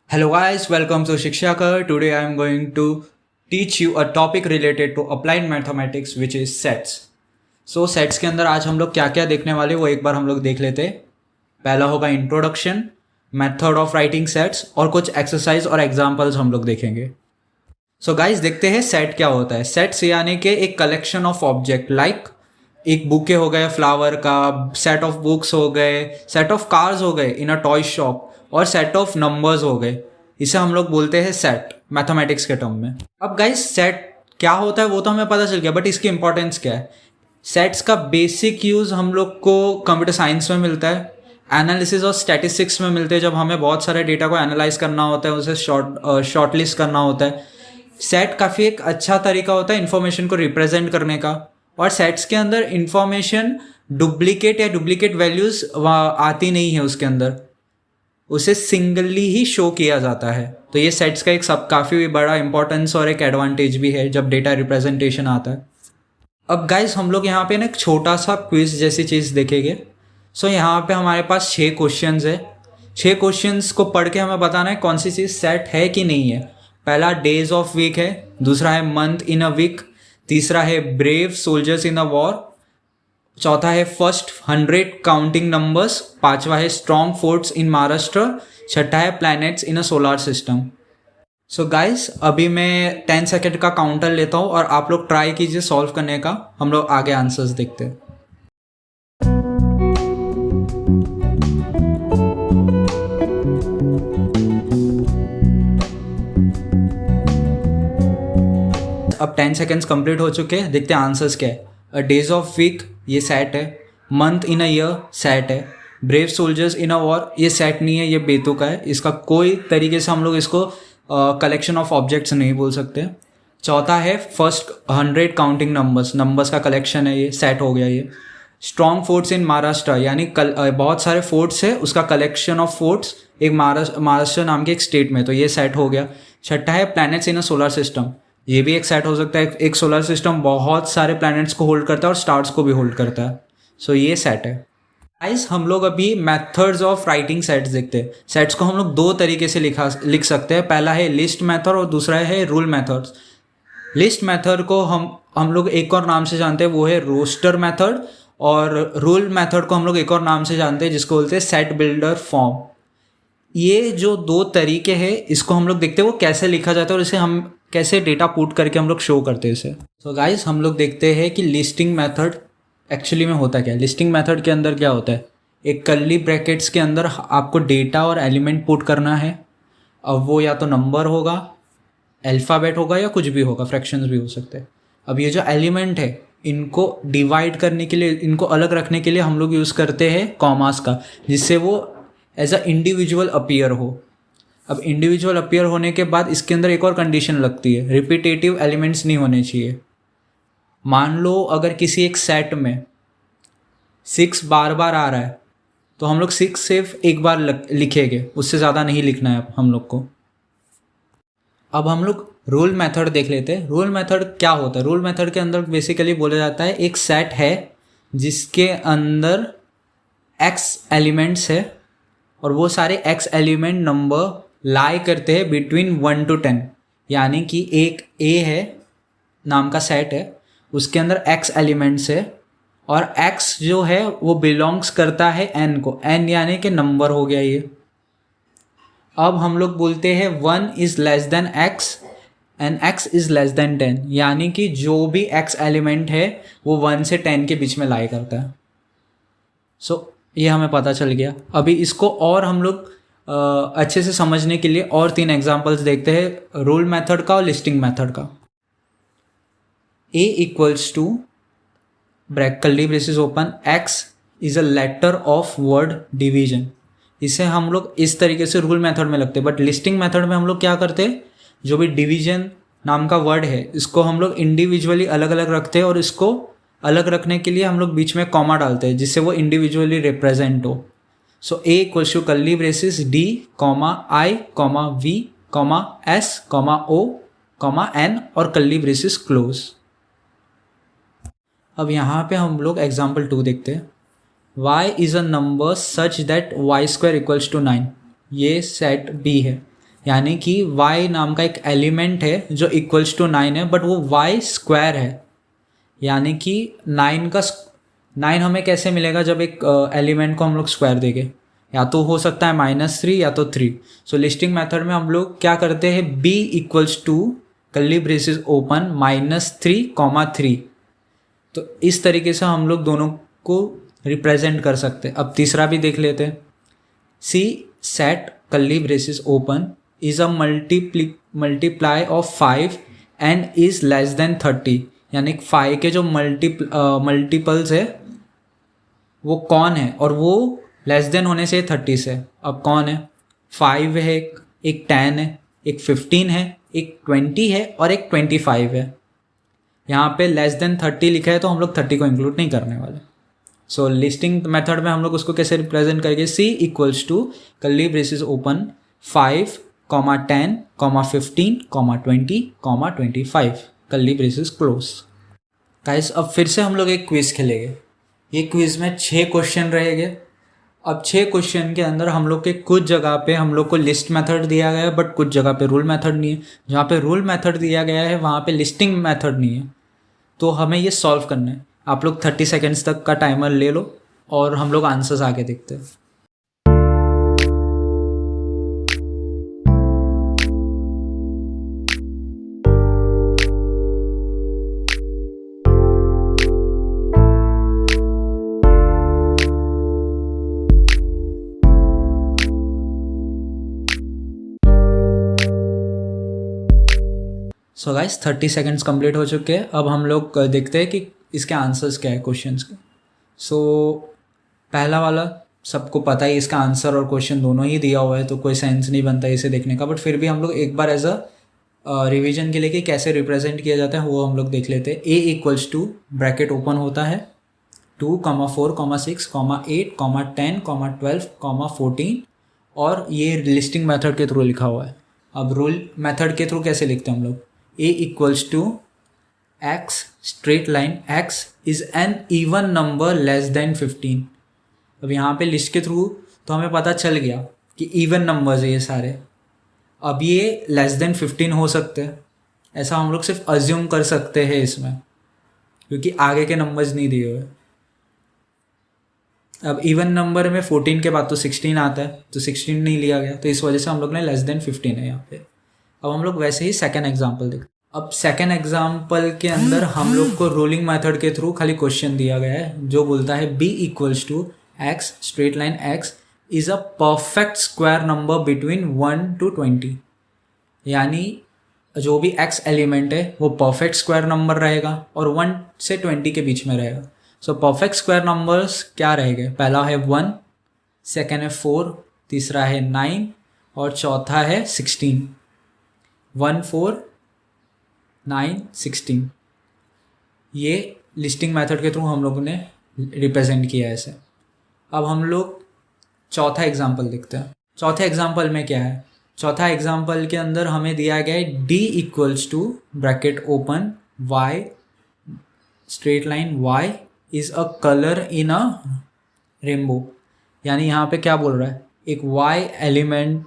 Hello guys, welcome to Shikshakar. Today I am going to teach you a topic related to applied mathematics which is sets. So sets के अंदर आज हम लोग क्या क्या देखने वाले वो एक बार हम लोग देख लेते हैं. पहला होगा introduction, method of writing sets और कुछ एक्सरसाइज और एग्जांपल्स हम लोग देखेंगे. सो गाइस देखते हैं सेट क्या होता है. सेट्स यानी कि एक कलेक्शन ऑफ ऑब्जेक्ट लाइक एक बुके हो गए फ्लावर का, सेट ऑफ बुक्स हो गए, सेट ऑफ कार्स हो गए इन अ टॉय शॉप और सेट ऑफ नंबर्स हो गए. इसे हम लोग बोलते हैं सेट मैथमेटिक्स के टर्म में. अब गाइस सेट क्या होता है वो तो हमें पता चल गया, बट इसकी इंपॉर्टेंस क्या है. सेट्स का बेसिक यूज हम लोग को कंप्यूटर साइंस में मिलता है, एनालिसिस और स्टैटिस्टिक्स में मिलते हैं. जब हमें बहुत सारे डेटा को एनालाइज करना होता है, उसे शॉर्ट लिस्ट करना होता है. सेट काफ़ी एक अच्छा तरीका होता है इन्फॉर्मेशन को रिप्रेजेंट करने का. और सेट्स के अंदर इंफॉर्मेशन डुप्लीकेट या डुप्लीकेट वैल्यूज आती नहीं है उसके अंदर, उसे सिंगली ही शो किया जाता है. तो ये सेट्स का एक सब काफ़ी बड़ा इंपॉर्टेंस और एक एडवांटेज भी है जब डेटा रिप्रेजेंटेशन आता है. अब गाइस हम लोग यहाँ पे ना एक छोटा सा क्विज जैसी चीज़ देखेंगे. सो यहाँ पे हमारे पास 6 क्वेश्चंस है. 6 क्वेश्चंस को पढ़ के हमें बताना है कौन सी चीज़ सेट है कि नहीं है. पहला डेज ऑफ वीक है, दूसरा है मंथ इन अ वीक, तीसरा है brave soldiers in a war, चौथा है फर्स्ट 100 काउंटिंग नंबर्स, पांचवा है स्ट्रॉन्ग फोर्ट्स इन महाराष्ट्र, छठा है प्लैनेट्स इन अ सोलर सिस्टम. सो गाइस अभी मैं 10 सेकेंड का काउंटर लेता हूँ और आप लोग ट्राई कीजिए सॉल्व करने का. हम लोग आगे आंसर्स देखते हैं. अब 10 सेकेंड्स कंप्लीट हो चुके हैं. देखते हैं आंसर्स क्या है. डेज ऑफ वीक ये सेट है, month in a year set है, brave soldiers in a war ये सेट नहीं है, ये बेतुका है. इसका कोई तरीके से हम लोग इसको कलेक्शन ऑफ ऑब्जेक्ट्स नहीं बोल सकते. चौथा है फर्स्ट 100 काउंटिंग नंबर्स का कलेक्शन है, ये सेट हो गया. ये स्ट्रॉन्ग फोर्ट्स इन महाराष्ट्र यानी बहुत सारे फोर्ट्स है, उसका कलेक्शन ऑफ फोर्ट्स एक महाराष्ट्र नाम के एक स्टेट में, तो ये सेट हो गया. छठा है प्लैनेट्स इन अ सोलर सिस्टम, ये भी एक सेट हो सकता है. एक सोलर सिस्टम बहुत सारे प्लैनेट्स को होल्ड करता है और स्टार्स को भी होल्ड करता है. सो ये सेट है. गाइस हम लोग अभी मेथड्स ऑफ राइटिंग सेट्स देखते हैं. सेट्स को हम लोग 2 तरीके से लिख सकते हैं. पहला है लिस्ट मेथड और दूसरा है रूल मेथड्स. लिस्ट मेथड को हम लोग एक और नाम से जानते हैं, वो है रोस्टर मेथड. और रूल मेथड को हम लोग एक और नाम से जानते हैं जिसको बोलते हैं सेट बिल्डर फॉर्म. ये जो 2 तरीके हैं इसको हम लोग देखते हैं वो कैसे लिखा जाता है और इसे हम कैसे डेटा पुट करके हम लोग शो करते हैं इसे. सो गाइस हम लोग देखते हैं कि लिस्टिंग मेथड एक्चुअली में होता क्या है. लिस्टिंग मेथड के अंदर क्या होता है, एक कर्ली ब्रैकेट्स के अंदर आपको डेटा और एलिमेंट पुट करना है. अब वो या तो नंबर होगा, अल्फ़ाबेट होगा या कुछ भी होगा, फ्रैक्शंस भी हो सकते हैं. अब ये जो एलिमेंट है इनको डिवाइड करने के लिए, इनको अलग रखने के लिए हम लोग यूज़ करते हैं कॉमास का, जिससे वो एज अ इंडिविजुअल अपीयर हो. अब इंडिविजुअल अपीयर होने के बाद इसके अंदर एक और कंडीशन लगती है, रिपीटेटिव एलिमेंट्स नहीं होने चाहिए. मान लो अगर किसी एक सेट में 6 बार बार आ रहा है तो हम लोग 6 सिर्फ एक बार लिखेंगे, उससे ज़्यादा नहीं लिखना है हम लोग को. अब हम लोग रूल मेथड देख लेते हैं. रूल मेथड क्या होता है. रूल मेथड के अंदर बेसिकली बोला जाता है एक सेट है जिसके अंदर x एलिमेंट्स है और वो सारे x एलिमेंट नंबर लाई करते हैं बिटवीन 1 to 10. यानी कि एक A है नाम का सेट है, उसके अंदर x एलिमेंट्स है और x जो है वो बिलोंग्स करता है n को. n यानी कि नंबर हो गया ये. अब हम लोग बोलते हैं 1 is less than x and x is less than 10, यानी कि जो भी x एलिमेंट है वो 1 से 10 के बीच में लाई करता है. सो ये हमें पता चल गया. अभी इसको और हम लोग अच्छे से समझने के लिए और 3 एग्जांपल्स देखते हैं, रूल मेथड का और लिस्टिंग मेथड का. a equals to bracket curly braces open x is a letter of word division. इसे हम लोग इस तरीके से रूल मेथड में लगते हैं. बट लिस्टिंग मेथड में हम लोग क्या करते हैं, जो भी डिवीजन नाम का वर्ड है इसको हम लोग इंडिविजुअली अलग अलग रखते हैं और इसको अलग रखने के लिए हम लोग बीच में कॉमा डालते हैं जिससे वो इंडिविजुअली रिप्रेजेंट हो. So a equals to curly braces d comma i comma v comma s comma o comma n और कर्ली ब्रेसेस क्लोज. अब यहाँ पे हम लोग एग्जाम्पल 2 देखते हैं. y is a number such that y square equals to 9. ये set B है. यानी कि y नाम का एक एलिमेंट है जो इक्वल्स टू 9 है, बट वो y स्क्वायर है। यानी कि 9 हमें कैसे मिलेगा जब एक एलिमेंट को हम लोग स्क्वायर देंगे, या तो हो सकता है -3 या तो 3। सो लिस्टिंग मेथड में हम लोग क्या करते हैं, b equals to curly braces open -3, 3। तो इस तरीके से हम लोग दोनों को रिप्रेजेंट कर सकते हैं। अब तीसरा भी देख लेते हैं। C set curly braces open is a multiply of 5 and is less than 30। यानी 5 के जो मल्टीपल्स है वो कौन है, और वो लेस देन होने से 30 से। अब कौन है, 5 है, एक 10 है, एक 15 है, एक 20 है और एक 25 है। यहाँ पे लेस देन 30 लिखा है तो हम लोग 30 को इंक्लूड नहीं करने वाले। सो लिस्टिंग मेथड में हम लोग उसको कैसे रिप्रेजेंट करेंगे, C equals to curly braces open 5, 10, 15, 20, 25 curly braces close. Guys अब फिर से हम लोग एक क्विज खेलेंगे। ये क्विज में 6 क्वेश्चन रहेंगे। अब 6 क्वेश्चन के अंदर हम लोग के कुछ जगह पे हम लोग को लिस्ट मेथड दिया गया है, बट कुछ जगह पे रूल मेथड नहीं है। जहाँ पे रूल मेथड दिया गया है वहाँ पे लिस्टिंग मेथड नहीं है। तो हमें ये सॉल्व करना है। आप लोग 30 सेकेंड्स तक का टाइमर ले लो और हम लोग आंसर्स आगे देखते हैं। सो गाइस 30 सेकेंड्स कंप्लीट हो चुके हैं। अब हम लोग देखते हैं कि इसके आंसर्स क्या है क्वेश्चंस के। सो पहला वाला सबको पता ही, इसका आंसर और क्वेश्चन दोनों ही दिया हुआ है, तो कोई सेंस नहीं बनता इसे देखने का। बट फिर भी हम लोग एक बार एज अ रिविजन के लिए कि कैसे रिप्रेजेंट किया जाता है वो हम लोग देख लेते हैं। ए इक्वल्स टू ब्रैकेट ओपन होता है 2, 4, 6, 8, 10, 12, 14 और ये लिस्टिंग मेथड के थ्रू लिखा हुआ है। अब रूल मेथड के थ्रू कैसे लिखते हैं हम लोग, a equals to x straight line x is an even number less than 15। अब यहाँ पे लिस्ट के थ्रू तो हमें पता चल गया कि इवन नंबर्स है ये सारे। अब ये लेस देन 15 हो सकते हैं, ऐसा हम लोग सिर्फ अज्यूम कर सकते हैं इसमें, क्योंकि आगे के नंबर्स नहीं दिए हुए। अब इवन नंबर में 14 के बाद तो 16 आता है, तो 16 नहीं लिया गया, तो इस वजह से हम लोग ने लेस देन 15 है यहाँ पे। अब हम लोग वैसे ही सेकेंड एग्जाम्पल देखते हैं। अब सेकेंड एग्जाम्पल के अंदर हम लोग को रोलिंग मेथड के थ्रू खाली क्वेश्चन दिया गया है जो बोलता है b equals to x straight line x is a perfect square number between 1 to 20। यानी जो भी x एलिमेंट है वो परफेक्ट स्क्वायर नंबर रहेगा और 1 से 20 के बीच में रहेगा। सो परफेक्ट स्क्वायर नंबर्स क्या रहेंगे, पहला है 1, सेकेंड है 4, तीसरा है 9 और चौथा है 16। 1, 4, 9, 16 ये लिस्टिंग मेथड के थ्रू हम लोगों ने रिप्रेजेंट किया है ऐसे। अब हम लोग चौथा एग्जाम्पल देखते हैं। चौथे एग्जाम्पल में क्या है, चौथा एग्जाम्पल के अंदर हमें दिया गया है d equals to bracket open y straight line y is a colour in a rainbow. यानी यहाँ पे क्या बोल रहा है, एक y एलिमेंट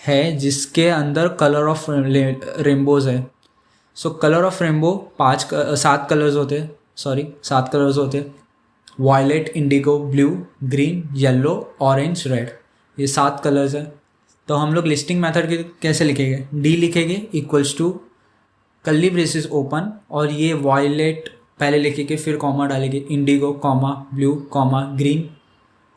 है जिसके अंदर कलर ऑफ रेनबोज है। So colour of rainbow 7 colours होते हैं, violet, indigo, blue, green, yellow, orange, red, ये 7 कलर्स है। तो हम लोग लिस्टिंग मेथड के कैसे लिखेंगे, डी लिखेंगे equals to curly braces open और ये वायलेट पहले लिखेंगे, फिर कॉमा डालेंगे, indigo comma blue comma green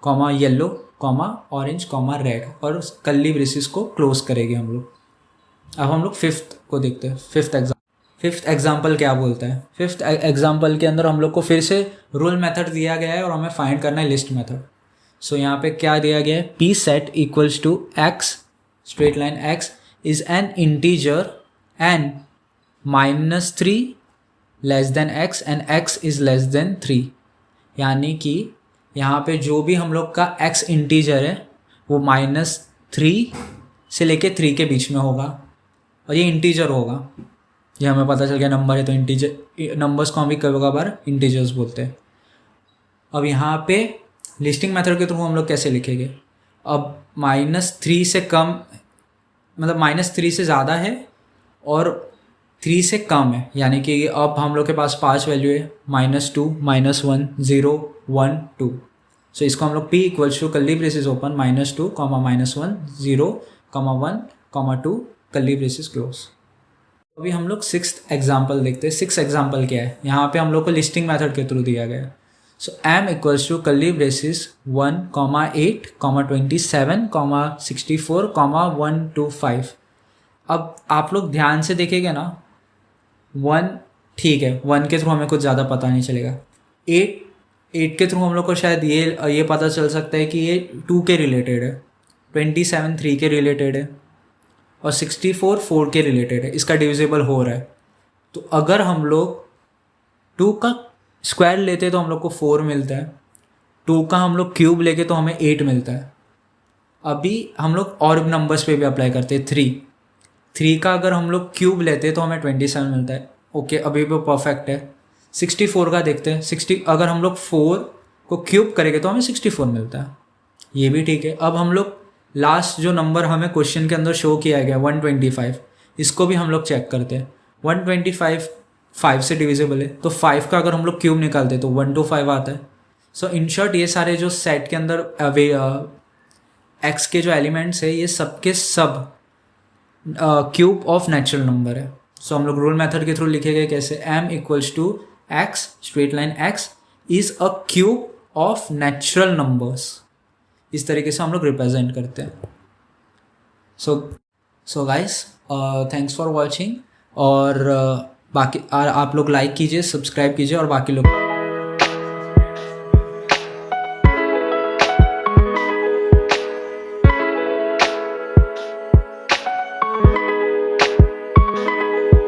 comma yellow comma orange comma red और कर्ली ब्रेसेस को क्लोज करेंगे हम लोग। अब हम लोग फिफ्थ को देखते हैं। फिफ्थ एग्जाम्पल क्या बोलता है, फिफ्थ एग्जाम्पल के अंदर हम लोग को फिर से रूल मेथड दिया गया है और हमें फाइंड करना है लिस्ट मेथड। सो यहाँ पे क्या दिया गया है, P set equals to x straight line x is an integer and -3 less than x and x is less than 3। यानी कि यहाँ पे जो भी हम लोग का x इंटीजर है वो -3 से लेके 3 के बीच में होगा और ये इंटीजर होगा। ये हमें पता चल गया नंबर है तो इंटीजर, नंबर्स को हम भी कभी कभार इंटीजर्स बोलते हैं। अब यहाँ पे लिस्टिंग मेथड के थ्रू हम लोग कैसे लिखेंगे, अब -3 से कम मतलब -3 से ज़्यादा है और 3 से कम है, यानी कि अब हम लोग के पास 5 वैल्यू है, -2, -1, 0, 1, 2। सो इसको हम लोग p equals to curly braces open -2, -1, 0, 1, 2 curly braces close. अभी हम लोग 6th एग्जाम्पल देखते हैं। 6th एग्जाम्पल क्या है, यहाँ पे हम लोग को लिस्टिंग मेथड के थ्रू दिया गया है। So m equals to curly braces 1, 8, 27, 64, 125। अब आप लोग ध्यान से देखेंगे ना, 1 ठीक है, 1 के थ्रू हमें कुछ ज़्यादा पता नहीं चलेगा। 8 के थ्रू हम लोग को शायद ये पता चल सकता है कि ये 2 के रिलेटेड है, 27 3 के रिलेटेड है और 64 4 के रिलेटेड है, इसका डिविजिबल हो रहा है। तो अगर हम लोग 2 का स्क्वायर लेते तो हम लोग को 4 मिलता है, 2 का हम लोग क्यूब लेके तो हमें 8 मिलता है। अभी हम लोग और नंबर्स पे भी अप्लाई करते हैं। 3 का अगर हम लोग क्यूब लेते तो हमें 27 मिलता है। ओके, अभी भी परफेक्ट है। 64 का देखते हैं। 60 अगर हम लोग 4 को क्यूब करेंगे तो हमें 64 मिलता है, ये भी ठीक है। अब हम लोग लास्ट जो नंबर हमें क्वेश्चन के अंदर शो किया गया 125, इसको भी हम लोग चेक करते हैं। 125 5 से डिविजिबल है, तो 5 का अगर हम लोग क्यूब निकालते तो 125 आता है। सो इन शॉर्ट ये सारे जो सेट के अंदर एक्स के जो एलिमेंट्स है ये सब के सब क्यूब ऑफ नेचुरल नंबर है। सो हम लोग रूल मेथड के थ्रू लिखेंगे कैसे, m equals to x straight line x is a cube of natural numbers. इस तरीके से हम लोग रिप्रेजेंट करते हैं। So guys, thanks for watching. और बाकी आप लोग लाइक कीजिए, सब्सक्राइब कीजिए और बाकी लोग